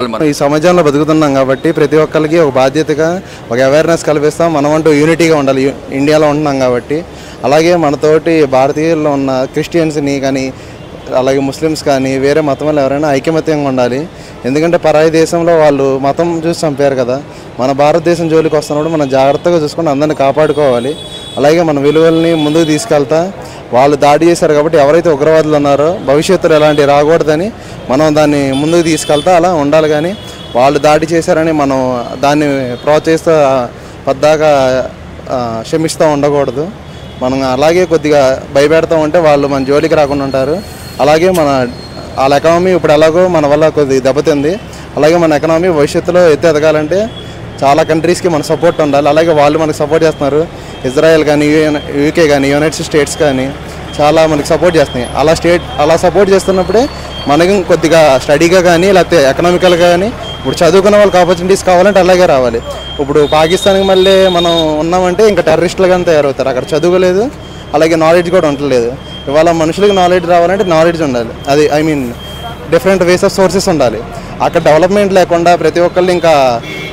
ఈ సమాజంలో బతుకుతున్నాం కాబట్టి ప్రతి ఒక్కరికి ఒక బాధ్యతగా ఒక అవేర్నెస్ కల్పిస్తాం. మనం అంటూ యూనిటీగా ఉండాలి. ఇండియాలో ఉంటున్నాం కాబట్టి అలాగే మనతోటి భారతీయుల్లో ఉన్న క్రిస్టియన్స్ని కానీ అలాగే ముస్లిమ్స్ కానీ వేరే మతం వాళ్ళు ఎవరైనా ఐకమత్యంగా ఉండాలి. ఎందుకంటే పరాయి దేశంలో వాళ్ళు మతం చూసి చంపారు కదా. మన భారతదేశం జోలికి వస్తున్నప్పుడు మనం జాగ్రత్తగా చూసుకొని అందరిని కాపాడుకోవాలి. అలాగే మన విలువల్ని ముందుకు తీసుకెళ్తా వాళ్ళు దాడి చేశారు కాబట్టి ఎవరైతే ఉగ్రవాదులు ఉన్నారో భవిష్యత్తులో ఎలాంటివి రాకూడదని మనం దాన్ని ముందుకు తీసుకెళ్తా అలా ఉండాలి. కానీ వాళ్ళు దాడి చేశారని మనం దాన్ని ప్రోత్సహిస్తూ పద్దాకా క్షమిస్తూ ఉండకూడదు. మనం అలాగే కొద్దిగా భయపెడతా ఉంటే వాళ్ళు మన జోలికి రాకుండా ఉంటారు. అలాగే వాళ్ళ ఎకానమీ ఇప్పుడు ఎలాగో మన వల్ల కొద్దిగా దెబ్బతింది. అలాగే మన ఎకనామీ భవిష్యత్తులో ఎదగాలంటే చాలా కంట్రీస్కి మన సపోర్ట్ ఉండాలి. అలాగే వాళ్ళు మనకు సపోర్ట్ చేస్తున్నారు. ఇజ్రాయెల్ కానీ యూకే కానీ యునైటెడ్ స్టేట్స్ కానీ చాలా మనకి సపోర్ట్ చేస్తున్నాయి. అలా సపోర్ట్ చేస్తున్నప్పుడే మనకి కొద్దిగా స్టడీగా కానీ లేకపోతే ఎకనామికల్గా కానీ ఇప్పుడు చదువుకున్న వాళ్ళకి ఆపర్చునిటీస్ కావాలంటే అలాగే రావాలి. ఇప్పుడు పాకిస్తాన్కి మళ్ళీ మనం ఉన్నామంటే ఇంకా టెర్రరిస్టులుగా తయారవుతారు. అక్కడ చదువుకోలేదు, అలాగే నాలెడ్జ్ కూడా ఉండలేదు. ఇవాళ మనుషులకు నాలెడ్జ్ రావాలంటే నాలెడ్జ్ ఉండాలి. అది డిఫరెంట్ వేస్ ఆఫ్ సోర్సెస్ ఉండాలి. అక్కడ డెవలప్మెంట్ లేకుండా ప్రతి ఒక్కళ్ళు ఇంకా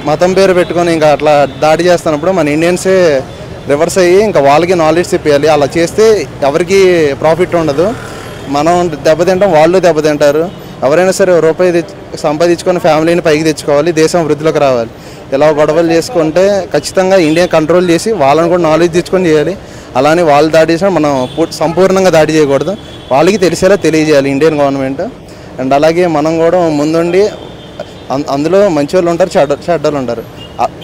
మతం పేరు పెట్టుకొని ఇంకా అట్లా దాడి చేస్తున్నప్పుడు మన ఇండియన్సే రివర్స్ అయ్యి ఇంకా వాళ్ళకి నాలెడ్జ్ చెప్పేయాలి. అలా చేస్తే ఎవరికి ప్రాఫిట్ ఉండదు. మనం దెబ్బతింటాం, వాళ్ళు దెబ్బతింటారు. ఎవరైనా సరే రూపాయి సంపాదించుకొని ఫ్యామిలీని పైకి తెచ్చుకోవాలి, దేశం వృద్ధిలోకి రావాలి. ఇలా గొడవలు చేసుకుంటే ఖచ్చితంగా ఇండియా కంట్రోల్ చేసి వాళ్ళని కూడా నాలెడ్జ్ తెచ్చుకొని చేయాలి. అలానే వాళ్ళు దాడి చేసినా మనం సంపూర్ణంగా దాడి చేయకూడదు. వాళ్ళకి తెలిసేలా తెలియజేయాలి ఇండియన్ గవర్నమెంట్. అండ్ అలాగే మనం కూడా ముందుండి అందులో మంచి వాళ్ళు ఉంటారు, చెడ్డలు ఉంటారు.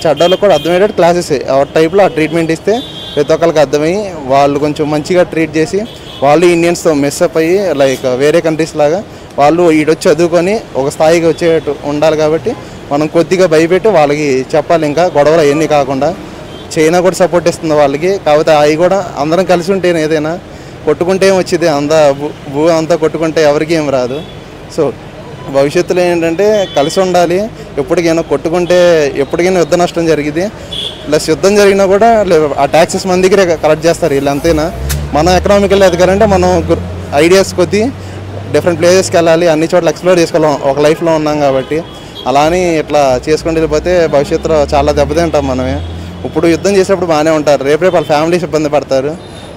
చెడ్డలకు కూడా అర్థమయ్యేటట్టు క్లాసెస్ టైప్లో ఆ ట్రీట్మెంట్ ఇస్తే ప్రతి ఒక్కరికి అర్థమయ్యి వాళ్ళు కొంచెం మంచిగా ట్రీట్ చేసి వాళ్ళు ఇండియన్స్తో మెస్అప్ అయ్యి లైక్ వేరే కంట్రీస్ లాగా వాళ్ళు ఈడొచ్చి చదువుకొని ఒక స్థాయికి వచ్చేటట్టు ఉండాలి. కాబట్టి మనం కొద్దిగా భయపెట్టి వాళ్ళకి చెప్పాలి. ఇంకా గొడవలు అవన్నీ కాకుండా చైనా కూడా సపోర్ట్ ఇస్తుంది వాళ్ళకి. కాకపోతే అవి కూడా అందరం కలిసి ఉంటే ఏదైనా కొట్టుకుంటే ఏం వచ్చింది, భూ అంతా కొట్టుకుంటే ఎవరికి ఏం రాదు. సో భవిష్యత్తులో ఏంటంటే కలిసి ఉండాలి. ఎప్పటికైనా కొట్టుకుంటే ఎప్పటికైనా యుద్ధ నష్టం జరిగింది. ప్లస్ యుద్ధం జరిగినా కూడా ఆ ట్యాక్సెస్ మన దగ్గరే కలెక్ట్ చేస్తారు వీళ్ళు. అంతేనా మనం ఎకనామికల్ ఎదగాలంటే మనం ఐడియాస్ కొద్దీ డిఫరెంట్ ప్లేసెస్కి వెళ్ళాలి, అన్ని చోట్ల ఎక్స్ప్లోర్ చేసుకోవాలి. ఒక లైఫ్లో ఉన్నాం కాబట్టి అలా అని ఇట్లా చేసుకుంటూ వెళ్ళిపోతే భవిష్యత్తులో చాలా దెబ్బతింటాం మనమే. ఇప్పుడు యుద్ధం చేసేటప్పుడు బాగానే ఉంటారు, రేపు వాళ్ళ ఫ్యామిలీస్ ఇబ్బంది పడతారు.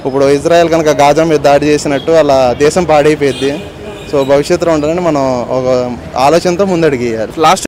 ఇప్పుడు ఇజ్రాయెల్ కనుక గాజా మీద దాడి చేసినట్టు అలా దేశం పాడైపోయింది. సో భవిష్యత్తులో ఉండాలని మనం ఒక ఆలోచనతో ముందడుగు వేయాలి. లాస్ట్